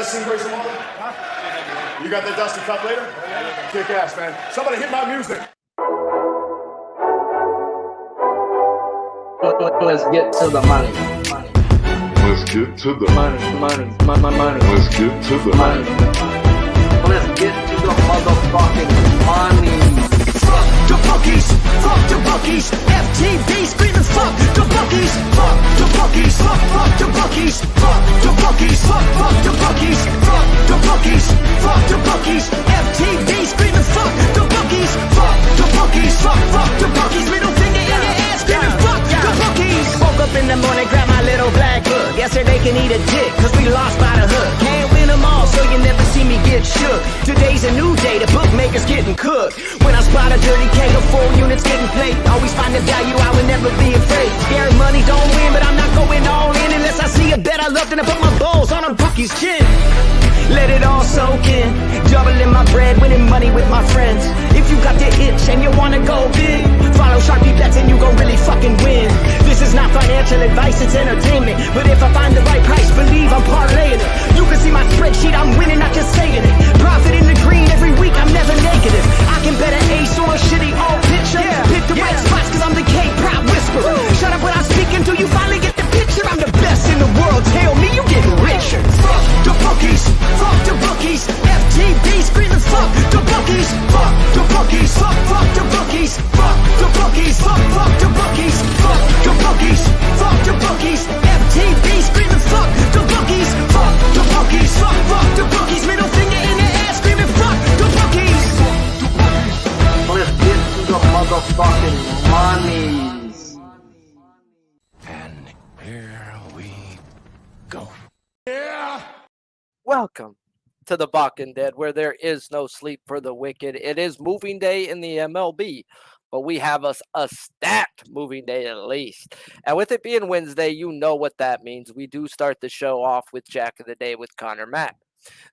Sing Grace Water? Huh? You got that Dusty Cup later? Kick ass, man. Somebody hit my music. Let's get to the money. Let's get to the money. Let's get to the money. Let's get to the motherfucking money. Fuck the bookies, fuck the bookies. FTV screaming fuck the bookies, fuck the bookies, fuck the bookies, fuck the bookies, fuck the bookies, fuck the bookies, fuck the bookies. FTV screaming fuck the bookies, fuck the bookies, fuck the bookies. Middle finger in your ass screaming fuck the bookies. Woke up in the morning, grab my little black book. Yesterday can eat a dick, cause we lost by the hook. Can't win them all, so you never see me get shook. Today's a new day, the bookmaker's getting cooked. When I spot a dirty K of 4 units getting played, always find the value, I would never be afraid. Scared money don't win, but I'm not going all in unless I see a bet I love, then I put my balls on a bookie's chin. Let it all soak in, doubling my bread, winning money with my friends. If you got the itch and you wanna go big, follow Sharpie bets and you gon' really fucking win. This is not financial advice, it's entertainment. But if I find the right price, believe I'm parlaying it. You can see my spreadsheet, I'm winning, not just saying it. Profit in the green every week, I'm never negative. I can bet an ace or a shitty old picture. Pick the right spots cause I'm the K-pop whisperer. Shut up when I speak until you finally get the picture. I'm the best in the world, tell me you getting richer. Fuck the bookies, fuck the bookies. FTV screaming fuck the bookies, fuck the bookies, fuck the bookies, fuck the bookies, fuck the bookies, fuck the bookies, fuck the bookies. FTV screaming fuck the bookies, fuck the bookies, fuck the bookies. Middle finger in the air screaming fuck the bookies. Let's get to the motherfucking monies. And here we go. Yeah. Welcome to the Balking Dead, where there is no sleep for the wicked. It is moving day in the MLB, but we have us a stacked moving day at least. And with it being Wednesday, you know what that means. We do start the show off with Jack of the Day with Connor Mack.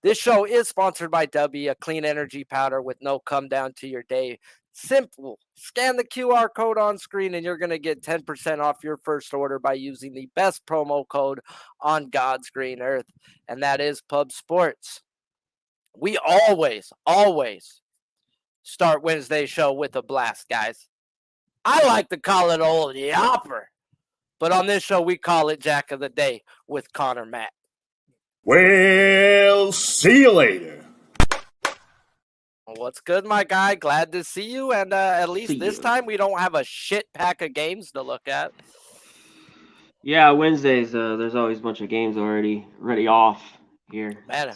This show is sponsored by W, a clean energy powder with no come down to your day. Simple. Scan the QR code on screen and you're going to get 10% off your first order by using the best promo code on God's green earth, and that is Pub Sports. We always start Wednesday's show with a blast, guys. I like to call it old yopper, but on this show we call it Jack of the Day with Connor Mack. Well, see you later. What's good, my guy? Glad to see you. And at least this time we don't have a shit pack of games to look at. Yeah, Wednesdays, there's always a bunch of games already off here. Man,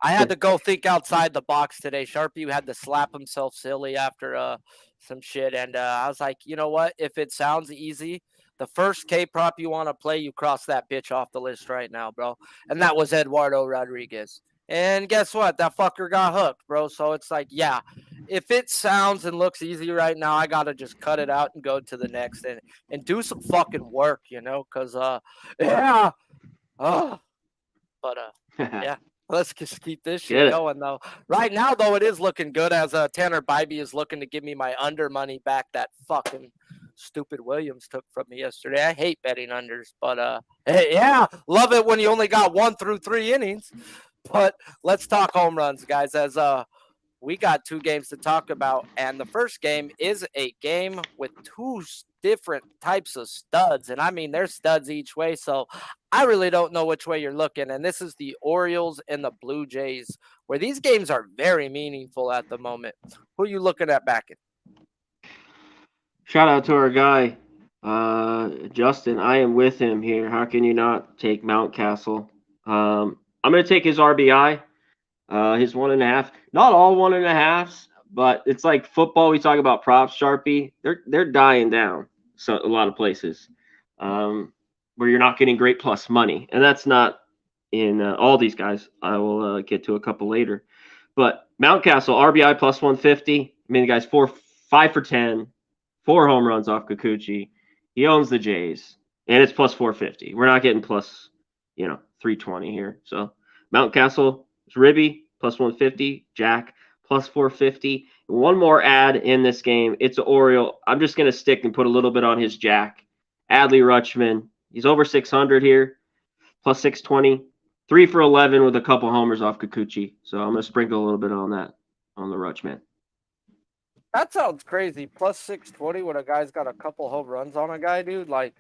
I had to go think outside the box today. Sharpie had to slap himself silly after some shit. And I was like, you know what? If it sounds easy, the first K-prop you want to play, you cross that bitch off the list right now, bro. And that was Eduardo Rodriguez. And guess what? That fucker got hooked, bro. So it's like, yeah, if it sounds and looks easy right now, I got to just cut it out and go to the next and do some fucking work, you know, because, yeah. Yeah, let's just keep this shit going, though. Right now, though, it is looking good as Tanner Bybee is looking to give me my under money back that fucking stupid Williams took from me yesterday. I hate betting unders, but, hey, yeah, love it when you only got 1 through 3 innings. But let's talk home runs, guys, as we got 2 games to talk about. And the first game is a game with 2 different types of studs. And I mean, they're studs each way. So I really don't know which way you're looking. And this is the Orioles and the Blue Jays, where these games are very meaningful at the moment. Who are you looking at backing? Shout out to our guy, Justin. I am with him here. How can you not take Mountcastle? I'm going to take his RBI, his 1.5. Not all 1.5s, but it's like football. We talk about props, Sharpie. They're dying down. So a lot of places where you're not getting great plus money, and that's not in all these guys. I will get to a couple later, but Mountcastle RBI plus 150. I mean, the guy's 5 for 10, 4 home runs off Kikuchi. He owns the Jays, and it's plus 450. We're not getting plus, 320 here. So Mountcastle is Ribby plus 150, Jack plus 450. One more ad in this game. It's an Oriole. I'm just going to stick and put a little bit on his Jack. Adley Rutschman. He's over 600 here, plus 620. 3 for 11 with a couple homers off Kikuchi. So I'm gonna sprinkle a little bit on that on the Rutschman. That sounds crazy. Plus 620 when a guy's got a couple home runs on a guy, dude. Like,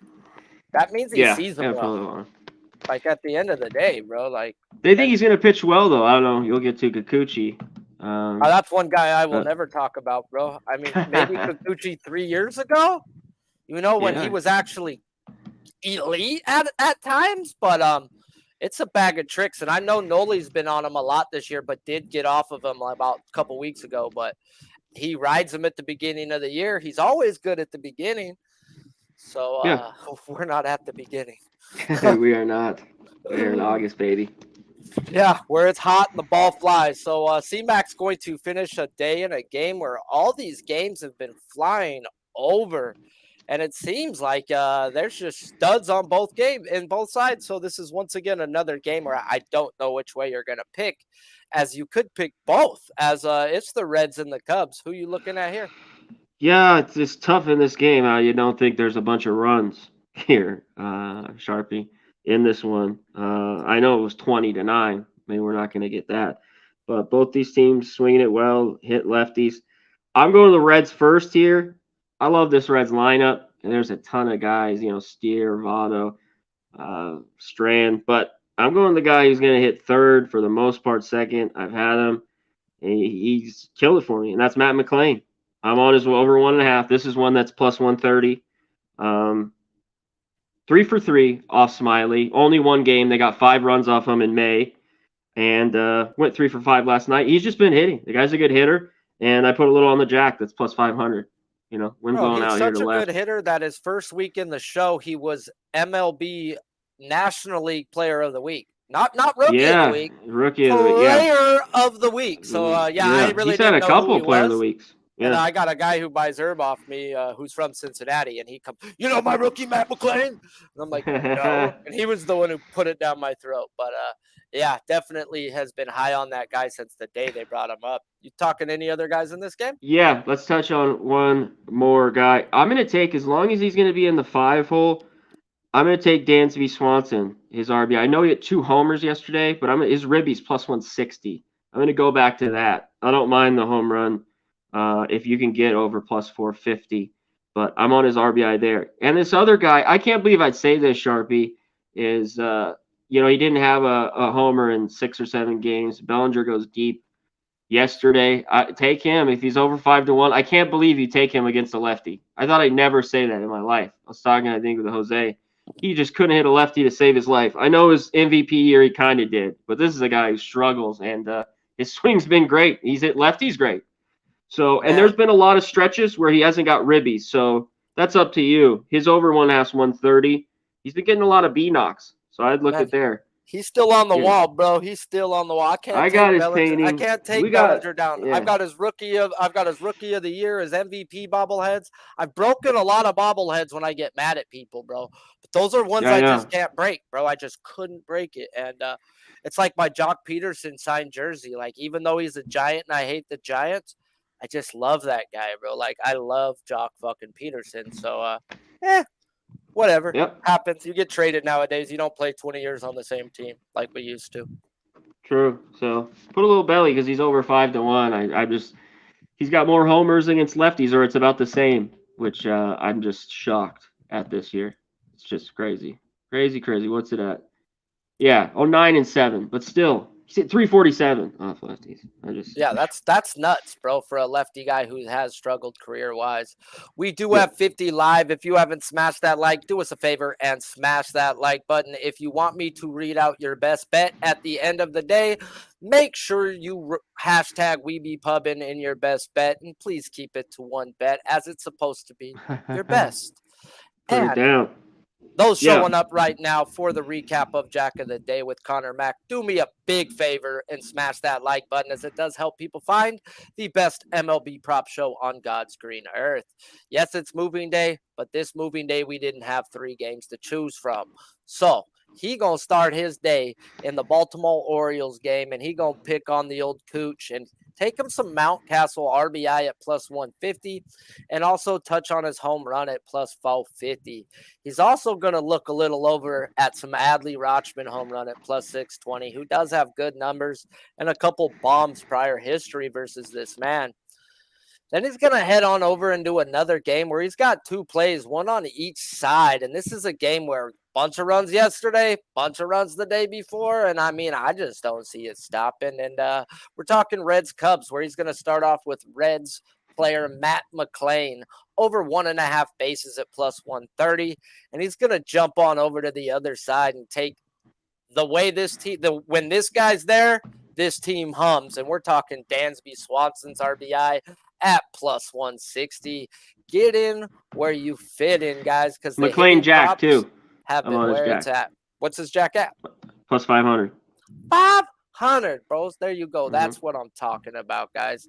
that means he sees him well. Like, at the end of the day, bro. Like, they think he's gonna pitch well, though. I don't know. You'll get to Kikuchi. That's one guy I will never talk about, bro. I mean, maybe Kikuchi 3 years ago, when he was actually elite at times, but it's a bag of tricks. And I know Noli's been on him a lot this year, but did get off of him about a couple weeks ago. But he rides him at the beginning of the year. He's always good at the beginning. So we're not at the beginning. We are not. We're in August, baby. Yeah, where it's hot and the ball flies. So C-Mac's going to finish a day in a game where all these games have been flying over. And it seems like there's just studs on both sides. So this is once again another game where I don't know which way you're going to pick, as you could pick both, as it's the Reds and the Cubs. Who you looking at here? Yeah, it's tough in this game. You don't think there's a bunch of runs here, Sharpie, in this one. I know it was 20-9. Maybe we're not going to get that. But both these teams swinging it well, hit lefties. I'm going to the Reds first here. I love this Reds lineup, and there's a ton of guys, Steer, Votto, Strand. But I'm going the guy who's going to hit third for the most part, second. I've had him, and he's killed it for me, and that's Matt McClanahan. I'm on his over 1.5. This is one that's plus 130. 3 for 3 off Smiley. Only one game. They got 5 runs off him in May, and went 3 for 5 last night. He's just been hitting. The guy's a good hitter, and I put a little on the jack that's plus 500. Wind blowing out here to the left. He's such a good hitter that his first week in the show, he was MLB National League Player of the Week. Not Rookie of the Week. Rookie of the Week. Player of the Week. So, I really he's had a couple Player of the Weeks. Yeah. And I got a guy who buys herb off me who's from Cincinnati, and he comes, my rookie, Matt McClanahan? And I'm like, no. And he was the one who put it down my throat. But, definitely has been high on that guy since the day they brought him up. You talking any other guys in this game? Yeah, let's touch on one more guy. I'm going to take, as long as he's going to be in the 5 hole, I'm going to take Dansby Swanson, his RBI. I know he had 2 homers yesterday, but his ribby's plus 160. I'm going to go back to that. I don't mind the home run if you can get over plus 450, but I'm on his RBI there. And this other guy, I can't believe I'd say this, Sharpie, is he didn't have a homer in 6 or 7 games. Bellinger goes deep yesterday. Take him if he's over 5-1. I can't believe you take him against a lefty. I thought I'd never say that in my life. I was talking, I think, with Jose. He just couldn't hit a lefty to save his life. I know his MVP year he kind of did, but this is a guy who struggles, and his swing's been great. He's hit lefties great. So, and there's been a lot of stretches where he hasn't got ribbies. So that's up to you. His over 1.5, 130. He's been getting a lot of B knocks. So I'd look at there. He's still on the wall, bro. He's still on the wall. I can't take Bellinger down. Yeah. I've got his rookie of the year, his MVP bobbleheads. I've broken a lot of bobbleheads when I get mad at people, bro. But those are ones I just can't break, bro. I just couldn't break it. And it's like my Jock Peterson signed jersey. Like, even though he's a Giant and I hate the Giants, I just love that guy, bro. Like, I love Jock fucking Peterson. So, whatever. Happens. You get traded nowadays. You don't play 20 years on the same team like we used to. True. So, put a little belly because he's over 5-1. He's got more homers against lefties, or it's about the same, which I'm just shocked at this year. It's just crazy. Crazy. What's it at? Yeah, 9-7, but still. He's at 347 off lefties. That's nuts, bro, for a lefty guy who has struggled career-wise. We do have 50 live. If you haven't smashed that like, do us a favor and smash that like button. If you want me to read out your best bet at the end of the day, make sure you hashtag WeBePubbin in your best bet, and please keep it to one bet as it's supposed to be your best. Put it down. Those showing up right now for the recap of Jack of the Day with Connor Mack, do me a big favor and smash that like button, as it does help people find the best MLB prop show on God's green earth. Yes, it's moving day, but this moving day we didn't have 3 games to choose from. So he going to start his day in the Baltimore Orioles game, and he going to pick on the old Cooch and take him some Mountcastle RBI at plus 150 and also touch on his home run at plus 450. He's also going to look a little over at some Adley Rutschman home run at plus 620, who does have good numbers and a couple bombs prior history versus this man. Then he's going to head on over and do another game where he's got 2 plays, one on each side. And this is a game where bunch of runs yesterday, bunch of runs the day before. And I mean, I just don't see it stopping. And we're talking Reds Cubs, where he's going to start off with Reds player Matt McClanahan over 1.5 bases at plus 130. And he's going to jump on over to the other side and take the way this team, when this guy's there, this team hums. And we're talking Dansby Swanson's RBI at plus 160. Get in where you fit in, guys, because McClanahan Jack too. Have been where it's at. What's his Jack at? Plus 500. 500, bros. There you go. That's what I'm talking about, guys.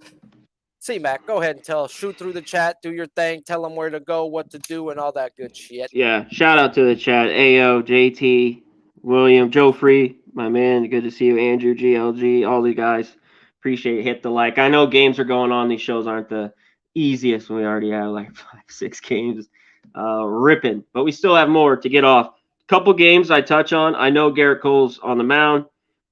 C-Mac, go ahead and shoot through the chat, do your thing, tell them where to go, what to do, and all that good shit. Yeah, shout out to the chat. AO, JT, William, Joe Free, my man. Good to see you. Andrew, GLG, all the guys. Appreciate it. Hit the like. I know games are going on. These shows aren't the easiest. We already have like 5-6 games ripping, but we still have more to get off. Couple games I touch on. I know Garrett Cole's on the mound,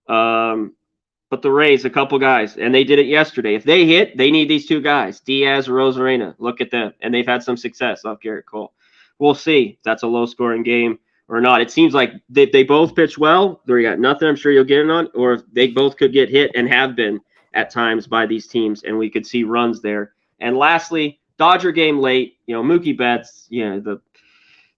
but the Rays, a couple guys, and they did it yesterday. If they hit, they need these 2 guys, Diaz or Rosarena. Look at them, and they've had some success off Garrett Cole. We'll see if that's a low-scoring game or not. It seems like they both pitch well. They got nothing I'm sure you'll get in on, or if they both could get hit and have been at times by these teams, and we could see runs there. And lastly, Dodger game late, Mookie Betts, the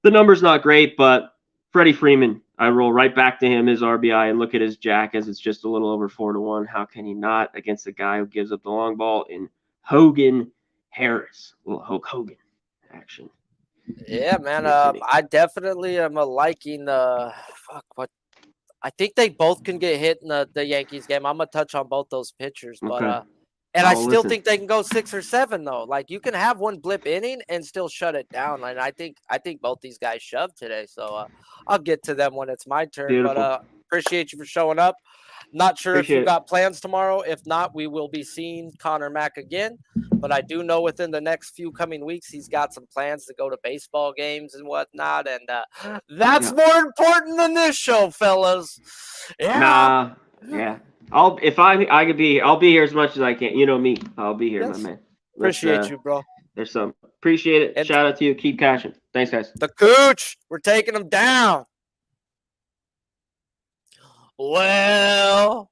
number's not great, but Freddie Freeman, I roll right back to him, his RBI, and look at his jack as it's just a little over 4-1. How can he not against a guy who gives up the long ball in Hogan Harris? A little Hulk Hogan action. Yeah, man. I definitely am liking the I think they both can get hit in the Yankees game. I'm gonna touch on both those pitchers, but and I still think they can go 6 or 7 though. Like you can have one blip inning and still shut it down. And I think both these guys shoved today. So I'll get to them when it's my turn. Beautiful. But appreciate you for showing up. Not sure if you got plans tomorrow. If not, we will be seeing Connor Mack again. But I do know within the next few coming weeks, he's got some plans to go to baseball games and whatnot. And that's more important than this show, fellas. Yeah. Yeah. I'll be here as much as I can. You know me. I'll be here, my man. Appreciate you, bro. There's some. Appreciate it. And shout out to you. Keep cashing. Thanks, guys. The Cooch. We're taking him down. Well,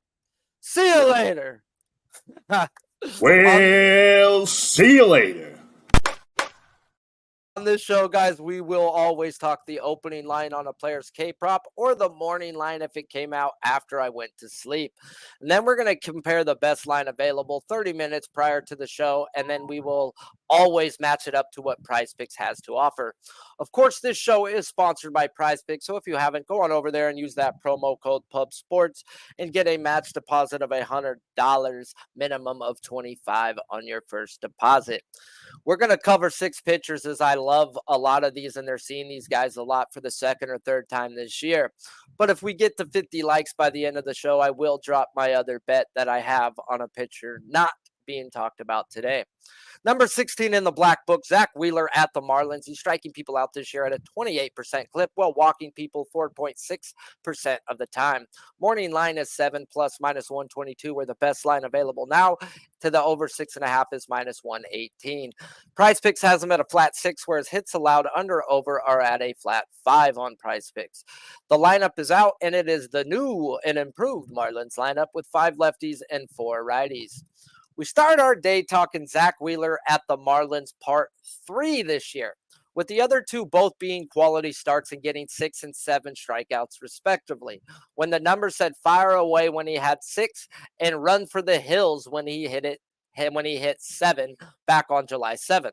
see you later. Well, see you later. On this show, guys, we will always talk the opening line on a player's K-prop or the morning line if it came out after I went to sleep. And then we're going to compare the best line available 30 minutes prior to the show, and then we will always match it up to what PrizePicks has to offer. Of course, this show is sponsored by PrizePicks, so if you haven't, go on over there and use that promo code PUBSPORTS and get a match deposit of $100, minimum of $25 on your first deposit. We're going to cover 6 pitchers, as I love a lot of these, and they're seeing these guys a lot for the second or third time this year. But if we get to 50 likes by the end of the show, I will drop my other bet that I have on a pitcher not being talked about today. Number 16 in the black book, Zach Wheeler at the Marlins. He's striking people out this year at a 28% clip while walking people 4.6% of the time. Morning line is 7 plus minus 122, where the best line available now to the over 6.5 is minus 118. PrizePicks has him at a flat 6, whereas hits allowed under over are at a flat 5 on PrizePicks. The lineup is out, and it is the new and improved Marlins lineup with 5 lefties and 4 righties. We start our day talking Zach Wheeler at the Marlins part 3 this year, with the other 2 both being quality starts and getting 6 and 7 strikeouts respectively. When the numbers said fire away when he had 6 and run for the hills when he hit 7 back on July 7th.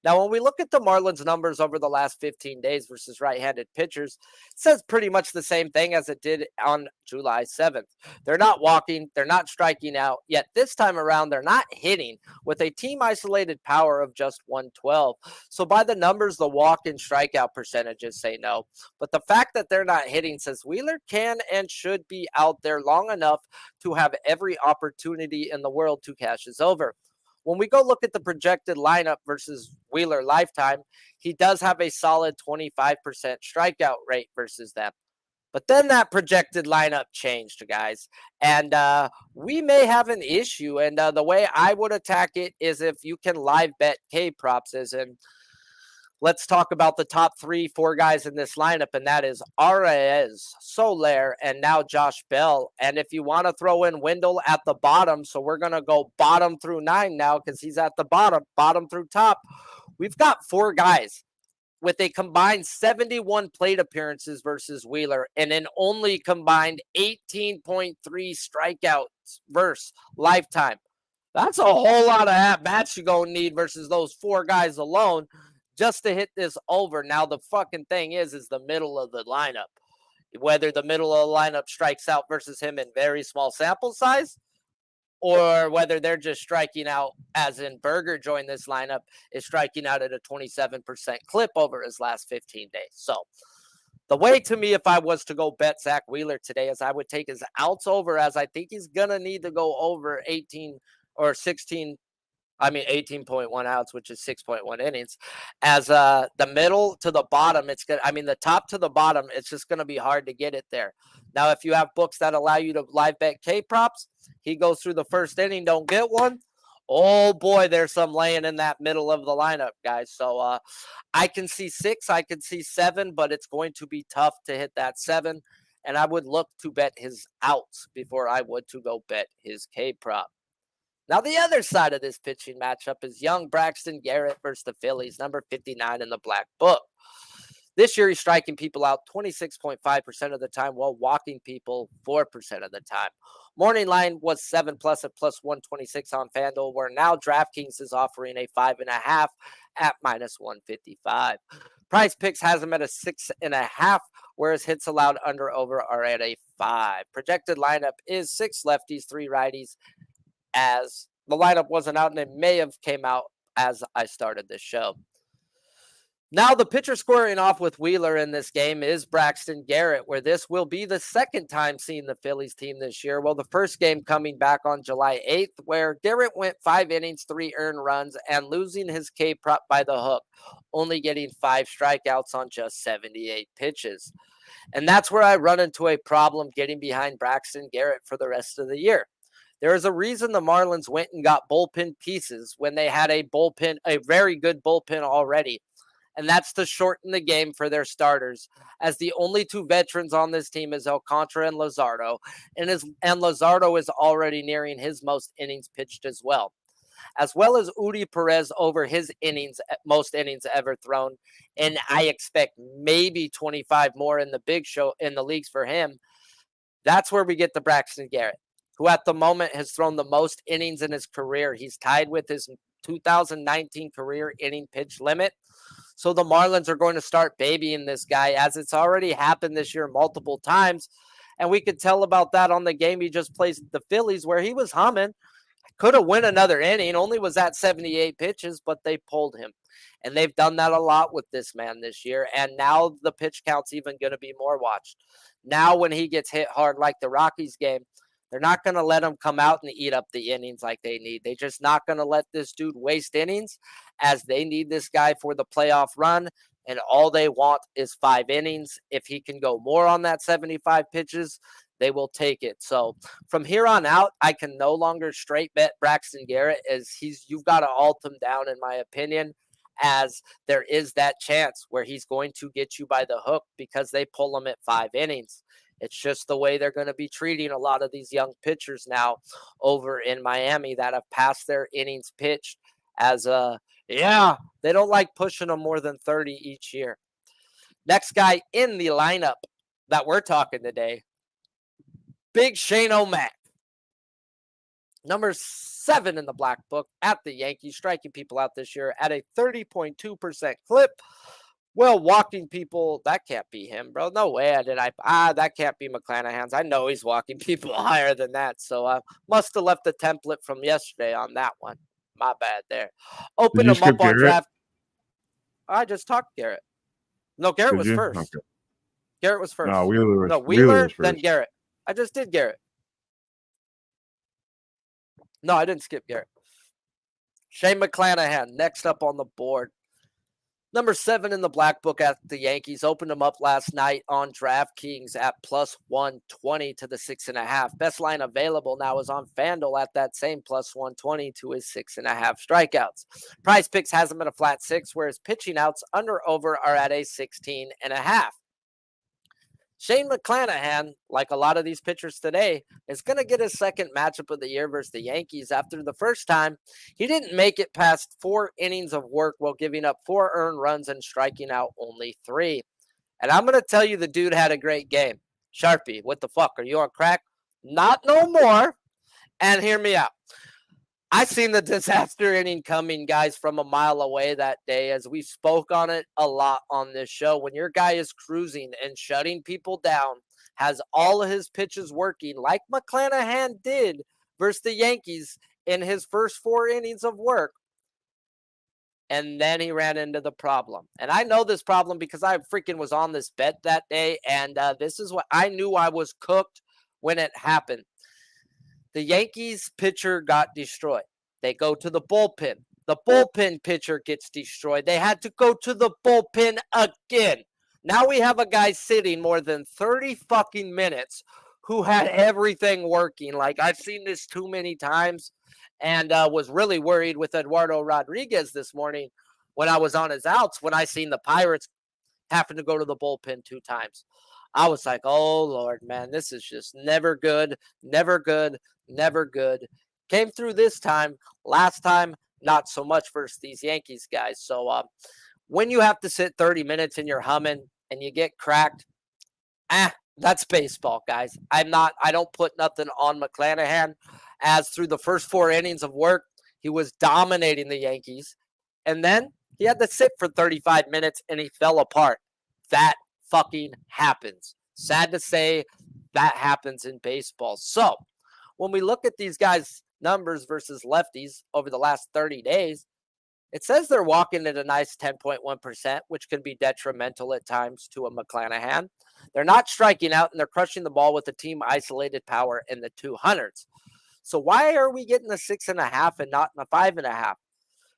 Now, when we look at the Marlins numbers over the last 15 days versus right-handed pitchers, it says pretty much the same thing as it did on July 7th. They're not walking, they're not striking out, yet this time around they're not hitting with a team-isolated power of just 112. So by the numbers, the walk and strikeout percentages say no. But the fact that they're not hitting says Wheeler can and should be out there long enough to have every opportunity in the world to cash his over. When we go look at the projected lineup versus Wheeler lifetime, he does have a solid 25% strikeout rate versus them. But then that projected lineup changed, guys. And we may have an issue. And the way I would attack it is if you can live bet K props. And let's talk about the top 3-4 guys in this lineup, and that is Arias, Soler, and now Josh Bell. And if you want to throw in Wendell at the bottom, so we're going to go bottom through 9 now because he's at the bottom through top. We've got 4 guys with a combined 71 plate appearances versus Wheeler and an only combined 18.3 strikeouts versus lifetime. That's a whole lot of at-bats you're going to need versus those 4 guys alone just to hit this over. Now, the fucking thing is the middle of the lineup. Whether the middle of the lineup strikes out versus him in very small sample size, or whether they're just striking out, as in Berger joined this lineup, is striking out at a 27% clip over his last 15 days. So the way to me, if I was to go bet Zach Wheeler today, is I would take his outs over, as I think he's going to need to go over 18 or 16 18.1 outs, which is 6.1 innings. As the middle to the bottom, the top to the bottom, it's just going to be hard to get it there. Now, if you have books that allow you to live bet K props, he goes through the first inning, don't get one. Oh boy, there's some laying in that middle of the lineup, guys. So I can see 6, I can see 7, but it's going to be tough to hit that 7. And I would look to bet his outs before I would to go bet his K prop. Now, the other side of this pitching matchup is young Braxton Garrett versus the Phillies, number 59 in the Black Book. This year, he's striking people out 26.5% of the time while walking people 4% of the time. Morning line was 7+ at +126 on FanDuel, where now DraftKings is offering a 5.5 at -155. PrizePicks has him at a 6.5, whereas hits allowed under over are at a 5. Projected lineup is 6 lefties, 3 righties, as the lineup wasn't out and it may have came out as I started this show. Now, the pitcher squaring off with Wheeler in this game is Braxton Garrett, where this will be the second time seeing the Phillies team this year. Well, the first game coming back on July 8th, where Garrett went 5 innings, 3 earned runs, and losing his K prop by the hook, only getting 5 strikeouts on just 78 pitches. And that's where I run into a problem getting behind Braxton Garrett for the rest of the year. There is a reason the Marlins went and got bullpen pieces when they had a very good bullpen already. And that's to shorten the game for their starters, as the only 2 veterans on this team is Alcantara and Luzardo, and Luzardo is already nearing his most innings pitched as well as Udi Perez over his most innings ever thrown, and I expect maybe 25 more in the big show in the leagues for him. That's where we get the Braxton Garrett, who at the moment has thrown the most innings in his career. He's tied with his 2019 career inning pitch limit. So the Marlins are going to start babying this guy, as it's already happened this year multiple times. And we could tell about that on the game he just played the Phillies, where he was humming, could have won another inning, only was at 78 pitches, but they pulled him. And they've done that a lot with this man this year. And now the pitch count's even going to be more watched. Now when he gets hit hard like the Rockies game, they're not going to let him come out and eat up the innings like they need. They're just not going to let this dude waste innings, as they need this guy for the playoff run, and all they want is 5 innings. If he can go more on that 75 pitches, they will take it. So from here on out, I can no longer straight bet Braxton Garrett, as you've got to alt him down, in my opinion, as there is that chance where he's going to get you by the hook because they pull him at 5 innings. It's just the way they're going to be treating a lot of these young pitchers now over in Miami that have passed their innings pitched, as they don't like pushing them more than 30 each year. Next guy in the lineup that we're talking today, Big Shane O'Mac. Number 7 in the black book at the Yankees, striking people out this year at a 30.2% clip. Well, walking people, that can't be him, bro. No way that can't be McClanahan's. I know he's walking people higher than that. So I must have left the template from yesterday on that one. My bad there. Open him up on draft. I just talked Garrett. No, Garrett was first. Okay. Garrett was first. No, Wheeler was, Wheeler then Garrett. I just did Garrett. No, I didn't skip Garrett. Shane McClanahan, next up on the board. Number 7 in the black book at the Yankees. Opened him up last night on DraftKings at plus 120 to the 6.5. Best line available now is on FanDuel at that same plus 120 to his 6.5 strikeouts. PrizePicks has him at a flat 6, whereas pitching outs under over are at a 16.5. Shane McClanahan, like a lot of these pitchers today, is going to get his second matchup of the year versus the Yankees. After the first time, he didn't make it past 4 innings of work while giving up 4 earned runs and striking out only 3. And I'm going to tell you the dude had a great game. Sharpie, what the fuck? Are you on crack? Not no more. And hear me out. I seen the disaster inning coming, guys, from a mile away that day, as we spoke on it a lot on this show. When your guy is cruising and shutting people down, has all of his pitches working like McClanahan did versus the Yankees in his first 4 innings of work, and then he ran into the problem. And I know this problem because I freaking was on this bet that day, and this is what I knew I was cooked when it happened. The Yankees pitcher got destroyed. They go to the bullpen. The bullpen pitcher gets destroyed. They had to go to the bullpen again. Now we have a guy sitting more than 30 fucking minutes who had everything working. Like, I've seen this too many times, and was really worried with Eduardo Rodriguez this morning when I was on his outs, when I seen the Pirates happen to go to the bullpen 2 times. I was like, oh, Lord, man, this is just never good, never good, never good. Came through this time. Last time, not so much versus these Yankees guys. So when you have to sit 30 minutes and you're humming and you get cracked, that's baseball, guys. I don't put nothing on McClanahan, as through the first 4 innings of work, he was dominating the Yankees. And then he had to sit for 35 minutes and he fell apart. That fucking happens. Sad to say, that happens in baseball. So when we look at these guys' numbers versus lefties over the last 30 days, it says they're walking at a nice 10.1%, which can be detrimental at times to a McClanahan. They're not striking out, and they're crushing the ball with a team isolated power in the 200s. So why are we getting a 6.5 and not a 5.5?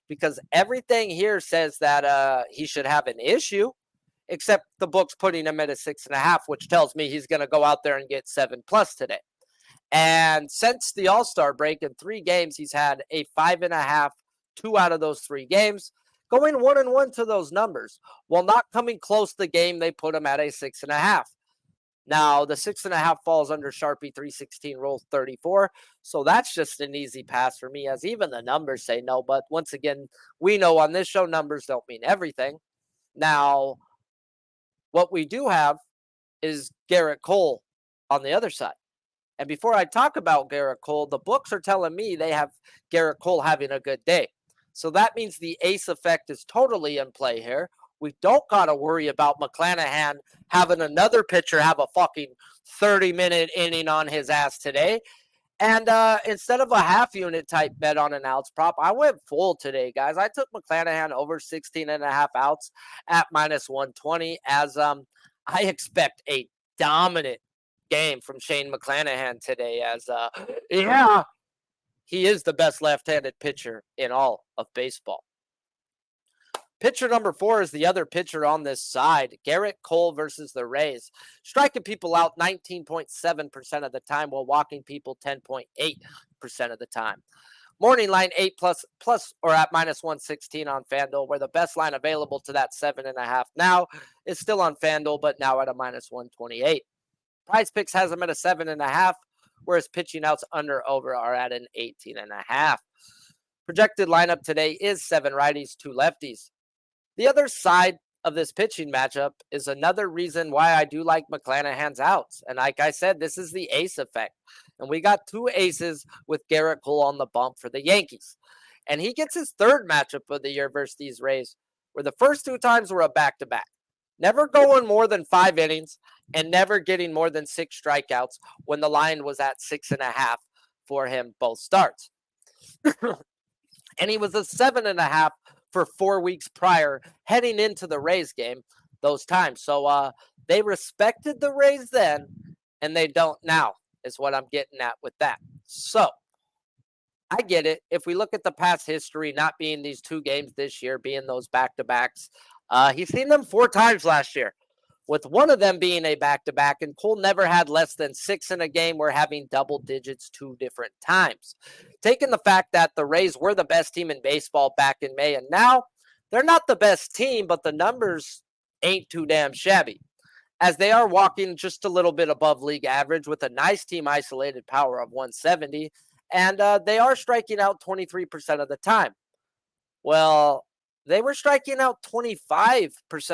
Because everything here says that he should have an issue, except the book's putting him at a 6.5, which tells me he's going to go out there and get 7+ today. And since the All-Star break, in 3 games, he's had a 5.5, 2 out of those 3 games, going 1-1 to those numbers, while not coming close to the game they put him at a 6.5. Now, the 6.5 falls under Sharpie 316 Rule 34, so that's just an easy pass for me, as even the numbers say no. But once again, we know on this show numbers don't mean everything. Now, what we do have is Garrett Cole on the other side. And before I talk about Garrett Cole, the books are telling me they have Garrett Cole having a good day. So that means the ace effect is totally in play here. We don't got to worry about McClanahan having another pitcher have a fucking 30-minute inning on his ass today. And instead of a half-unit type bet on an outs prop, I went full today, guys. I took McClanahan over 16.5 outs at -120, as I expect a dominant game from Shane McClanahan today, as he is the best left-handed pitcher in all of baseball. Pitcher number 4 is the other pitcher on this side, Garrett Cole versus the Rays. Striking people out 19.7% of the time, while walking people 10.8% of the time. Morning line 8+ or at -116 on FanDuel, where the best line available to that 7.5 now is still on FanDuel, but now at a -128. PrizePicks has them at a 7.5, whereas pitching outs under over are at an 18.5. Projected lineup today is 7 righties, 2 lefties. The other side of this pitching matchup is another reason why I do like McClanahan's outs. And like I said, this is the ace effect. And we got 2 aces with Garrett Cole on the bump for the Yankees. And he gets his 3rd matchup of the year versus these Rays, where the first 2 times were a back-to-back. Never going more than 5 innings and never getting more than 6 strikeouts when the line was at 6.5 for him both starts. And he was a 7.5 for 4 weeks prior, heading into the Rays game those times. So they respected the Rays then, and they don't now, is what I'm getting at with that. So I get it. If we look at the past history, not being these 2 games this year, being those back-to-backs, he's seen them 4 times last year, with one of them being a back-to-back, and Cole never had less than 6 in a game. We're having double digits 2 different times. Taking the fact that the Rays were the best team in baseball back in May, and now they're not the best team, but the numbers ain't too damn shabby, as they are walking just a little bit above league average with a nice team isolated power of 170, and they are striking out 23% of the time. Well, they were striking out 25%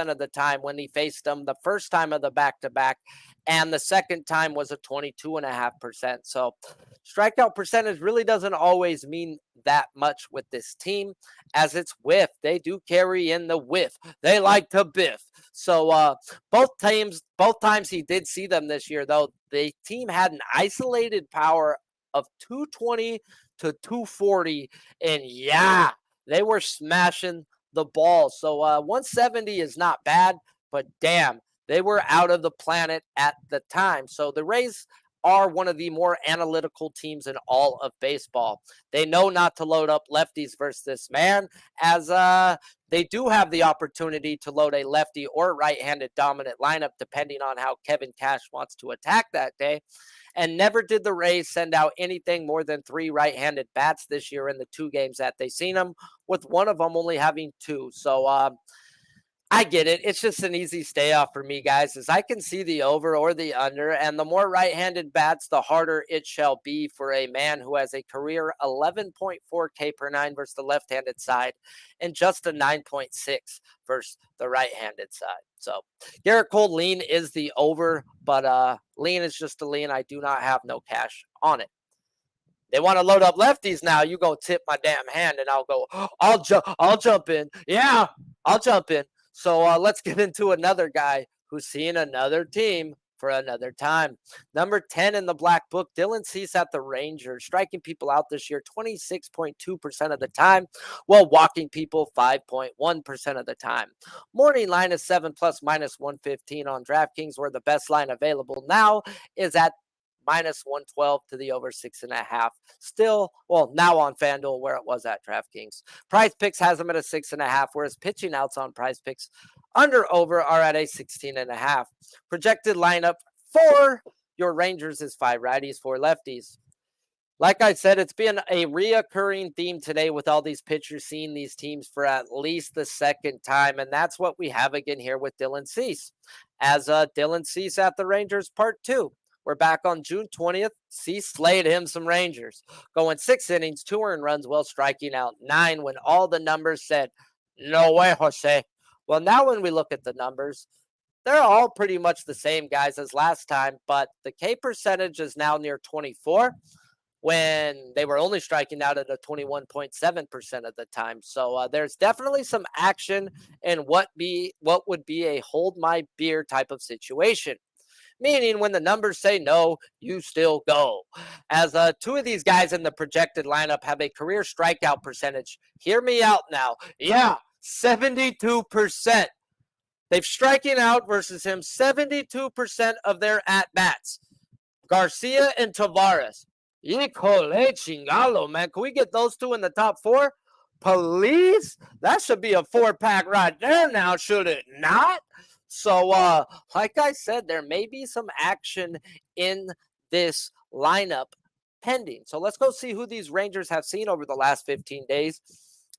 of the time when he faced them the first time of the back-to-back, and the second time was a 22.5%. So strikeout percentage really doesn't always mean that much with this team, as it's whiff. They do carry in the whiff. They like to biff. So both times he did see them this year, though, the team had an isolated power of 220 to 240, and yeah, they were smashing the ball. So 170 is not bad, but damn, they were out of the planet at the time. So the Rays are one of the more analytical teams in all of baseball. They know not to load up lefties versus this man, as they do have the opportunity to load a lefty or right-handed dominant lineup, depending on how Kevin Cash wants to attack that day. And never did the Rays send out anything more than 3 right-handed bats this year in the 2 games that they seen them, with one of them only having 2. So I get it. It's just an easy stay off for me, guys, as I can see the over or the under, and the more right-handed bats, the harder it shall be for a man who has a career 11.4 K per 9 versus the left-handed side, and just a 9.6 versus the right-handed side. So Garrett Cole lean is the over, but lean is just a lean. I do not have no cash on it. They want to load up lefties now. You go tip my damn hand, and I'll go, I'll jump in. Yeah, I'll jump in. So let's get into another guy who's seeing another team for another time. Number 10 in the black book, Dylan Cease at the Rangers, striking people out this year 26.2% of the time, while walking people 5.1% of the time. Morning line is 7 plus minus 115 on DraftKings, where the best line available now is at minus 112 to the over 6.5. Still, well, now on FanDuel, where it was at DraftKings. PrizePicks has them at a 6.5, whereas pitching outs on PrizePicks under over are at a 16.5. Projected lineup for your Rangers is 5 righties, 4 lefties. Like I said, it's been a reoccurring theme today with all these pitchers seeing these teams for at least the second time, and that's what we have again here with Dylan Cease. As Dylan Cease at the Rangers Part 2. We're back on June 20th. Cease slayed him some Rangers, going 6 innings, 2 earned runs, while striking out 9 when all the numbers said, no way, Jose. Well, now when we look at the numbers, they're all pretty much the same, guys, as last time, but the K percentage is now near 24 when they were only striking out at a 21.7% of the time. So there's definitely some action in what would be a hold my beer type of situation. Meaning when the numbers say no, you still go. As 2 of these guys in the projected lineup have a career strikeout percentage. Hear me out now. Yeah, 72%. They've striking out versus him 72% of their at-bats. Garcia and Tavares. Híjole chingalo, man. Can we get those 2 in the top 4? Please? That should be a 4-pack right there now, should it not? So, like I said, there may be some action in this lineup pending. So let's go see who these Rangers have seen over the last 15 days.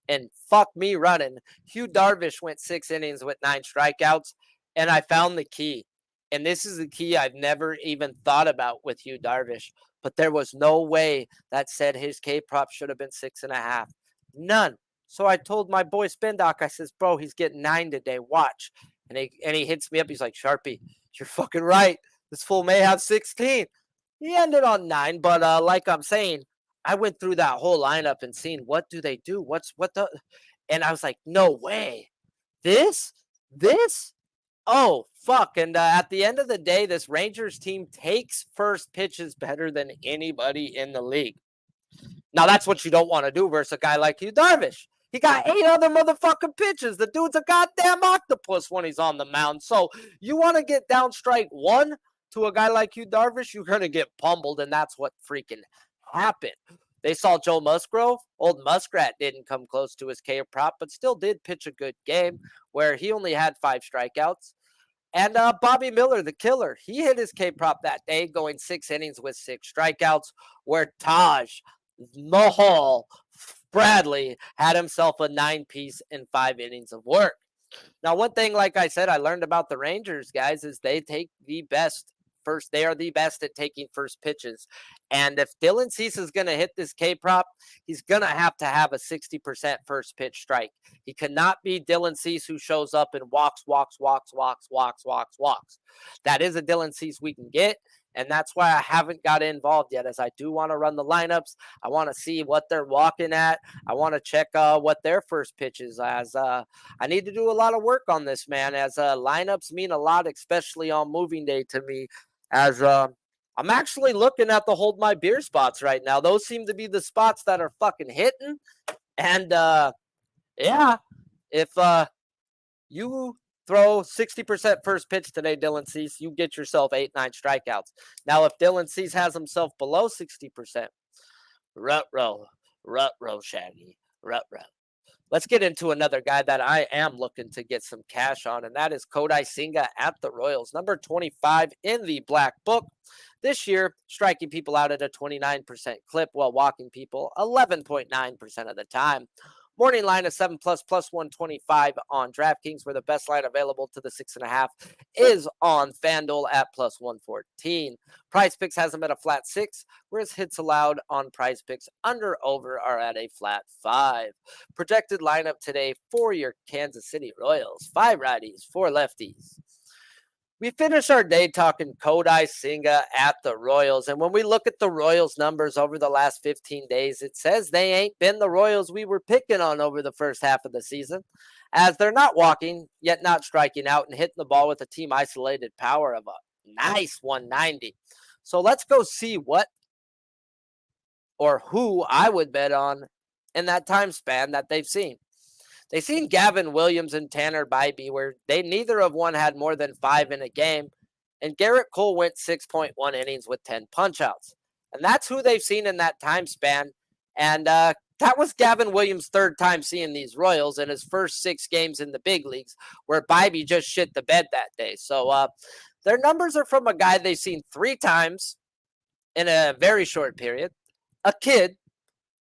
And fuck me running. Hugh Darvish went 6 innings with 9 strikeouts, and I found the key. And this is the key I've never even thought about with Hugh Darvish. But there was no way that said his K prop should have been 6.5. None. So I told my boy Spin Doc, I says, bro, he's getting 9 today. Watch. And he hits me up. He's like, Sharpie, you're fucking right. This fool may have 16. He ended on 9. But like I'm saying, I went through that whole lineup and seen what do they do? And I was like, no way. This? Oh, fuck. And at the end of the day, this Rangers team takes first pitches better than anybody in the league. Now, that's what you don't want to do versus a guy like you, Darvish. He got 8 other motherfucking pitches. The dude's a goddamn octopus when he's on the mound. So you want to get down strike 1 to a guy like you, Darvish, you're going to get pummeled, and that's what freaking happened. They saw Joe Musgrove. Old Muskrat didn't come close to his K prop, but still did pitch a good game where he only had 5 strikeouts. And Bobby Miller, the killer, he hit his K prop that day, going 6 innings with 6 strikeouts, where Taj Mahal Bradley had himself a 9-piece in 5 innings of work. Now, one thing, like I said, I learned about the Rangers, guys, is they take the best first. They are the best at taking first pitches. And if Dylan Cease is going to hit this K prop, he's going to have a 60% first pitch strike. He cannot be Dylan Cease who shows up and walks. That is a Dylan Cease we can get. And that's why I haven't got involved yet, as I do want to run the lineups. I want to see what they're walking at. I want to check what their first pitch is, as I need to do a lot of work on this, man, as lineups mean a lot, especially on moving day to me, as I'm actually looking at the hold my beer spots right now. Those seem to be the spots that are fucking hitting. And, yeah, if you throw 60% first pitch today, Dylan Cease, you get yourself 8-9 strikeouts. Now, if Dylan Cease has himself below 60%, rut-row, Shaggy, rut-row. Let's get into another guy that I am looking to get some cash on, and that is Kodai Singa at the Royals, number 25 in the black book. This year, striking people out at a 29% clip while walking people 11.9% of the time. Morning line of 7+, plus 125 on DraftKings, where the best line available to the 6.5 is on FanDuel at plus 114. PrizePicks has them at a flat 6, whereas hits allowed on PrizePicks under/over are at a flat 5. Projected lineup today for your Kansas City Royals: 5 righties, 4 lefties. We finish our day talking Kodai Singa at the Royals. And when we look at the Royals numbers over the last 15 days, it says they ain't been the Royals we were picking on over the first half of the season, as they're not walking, yet not striking out, and hitting the ball with a team isolated power of a nice 190. So let's go see what or who I would bet on in that time span that they've seen. They've seen Gavin Williams and Tanner Bybee, where they neither of one had more than 5 in a game. And Garrett Cole went 6.1 innings with 10 punchouts. And that's who they've seen in that time span. And that was Gavin Williams' 3rd time seeing these Royals in his first 6 games in the big leagues, where Bybee just shit the bed that day. So their numbers are from a guy they've seen 3 times in a very short period, a kid,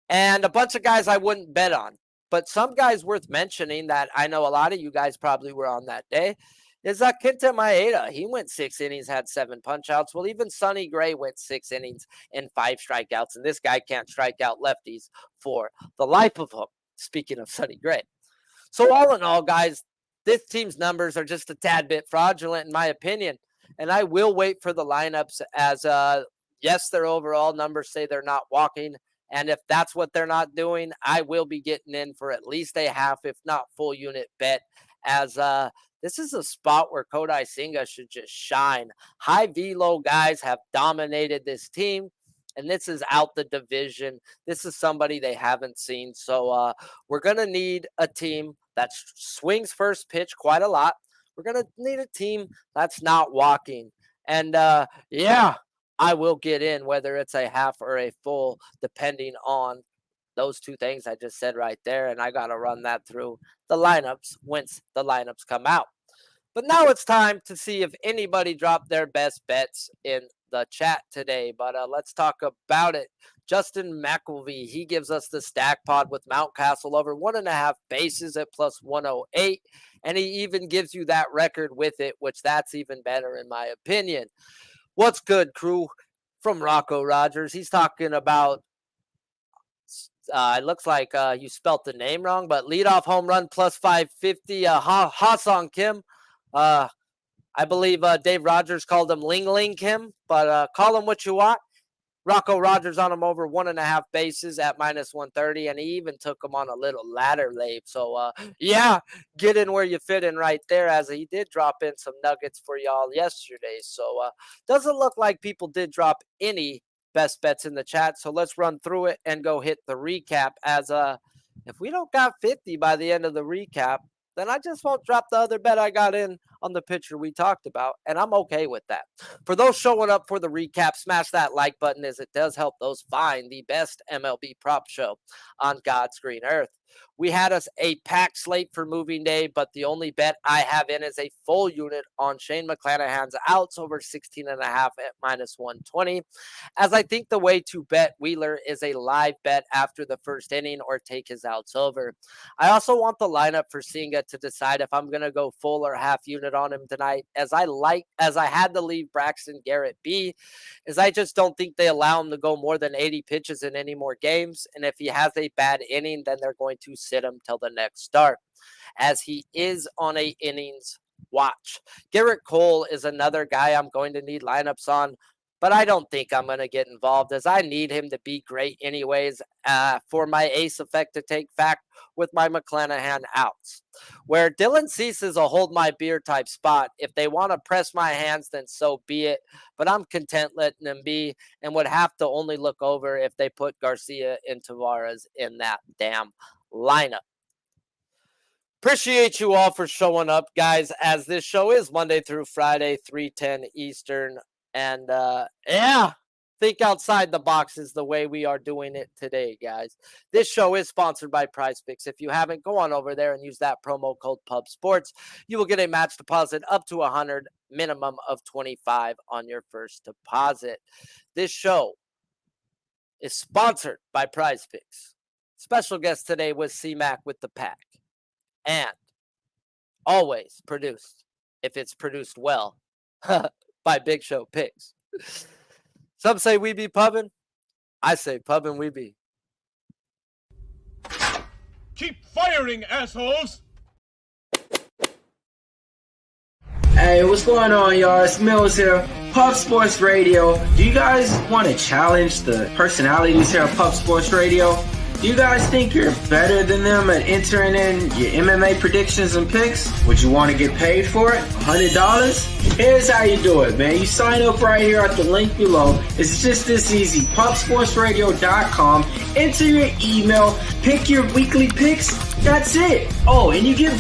and a bunch of guys I wouldn't bet on. But some guys worth mentioning that I know a lot of you guys probably were on that day is Kenta Maeda. He went 6 innings, had 7 punchouts. Well, even Sonny Gray went 6 innings and 5 strikeouts. And this guy can't strike out lefties for the life of him, speaking of Sonny Gray. So all in all, guys, this team's numbers are just a tad bit fraudulent in my opinion. And I will wait for the lineups, as, yes, their overall numbers say they're not walking. And if that's what they're not doing, I will be getting in for at least a half, if not full unit bet, as this is a spot where Kodai Singa should just shine. High velo guys have dominated this team, and this is out the division. This is somebody they haven't seen. So we're going to need a team that swings first pitch quite a lot. We're going to need a team that's not walking. And yeah, I will get in, whether it's a half or a full, depending on those 2 things I just said right there. And I got to run that through the lineups once the lineups come out. But now it's time to see if anybody dropped their best bets in the chat today. But let's talk about it. Justin McElvey, he gives us the stack pod with Mountcastle over 1.5 bases at plus 108. And he even gives you that record with it, which that's even better in my opinion. What's good, crew? From Rocco Rogers. He's talking about It looks like you spelt the name wrong, but leadoff home run plus 550. Ha-Sung Kim. I believe Dave Rogers called him Ling Ling Kim, but call him what you want. Rocco Rogers on him over 1.5 bases at minus 130, and he even took him on a little ladder lay. So, yeah, get in where you fit in right there, as he did drop in some nuggets for y'all yesterday. So, doesn't look like people did drop any best bets in the chat. So let's run through it and go hit the recap, as if we don't got 50 by the end of the recap, then I just won't drop the other bet I got in on the pitcher we talked about, and I'm okay with that. For those showing up for the recap, smash that like button, as it does help those find the best MLB prop show on God's green earth. We had us a packed slate for moving day, but the only bet I have in is a full unit on Shane McClanahan's outs over 16.5 at minus 120, as I think the way to bet Wheeler is a live bet after the first inning or take his outs over. I also want the lineup for Singa to decide if I'm going to go full or half unit on him tonight, as I had to leave Braxton Garrett be, as I just don't think they allow him to go more than 80 pitches in any more games, and if he has a bad inning, then they're going to sit him till the next start, as he is on a innings watch. Garrett Cole is another guy I'm going to need lineups on, but I don't think I'm going to get involved, as I need him to be great anyways for my ace effect to take fact with my McClanahan outs. Where Dylan Cease is a hold my beer type spot. If they want to press my hands, then so be it, but I'm content letting them be, and would have to only look over if they put Garcia and Tavares in that damn lineup. Appreciate you all for showing up, guys, as this show is Monday through Friday, 3:10 Eastern. And yeah, think outside the box is the way we are doing it today, guys. This show is sponsored by PrizePicks. If you haven't, go on over there and use that promo code PUBSPORTS. You will get a match deposit up to $100, minimum of $25 on your first deposit. This show is sponsored by PrizePicks. Special guest today was C-Mac with the pack. And always produced, if it's produced well, by Big Show Picks. Some say we be pubbing. I say pubbing we be. Keep firing, assholes! Hey, what's going on, y'all? It's Mills here. Pub Sports Radio. Do you guys want to challenge the personalities here at Pub Sports Radio? Do you guys think you're better than them at entering in your MMA predictions and picks? Would you want to get paid for it? $100? Here's how you do it, man. You sign up right here at the link below. It's just this easy. PubSportsRadio.com. Enter your email. Pick your weekly picks. That's it. Oh, and you get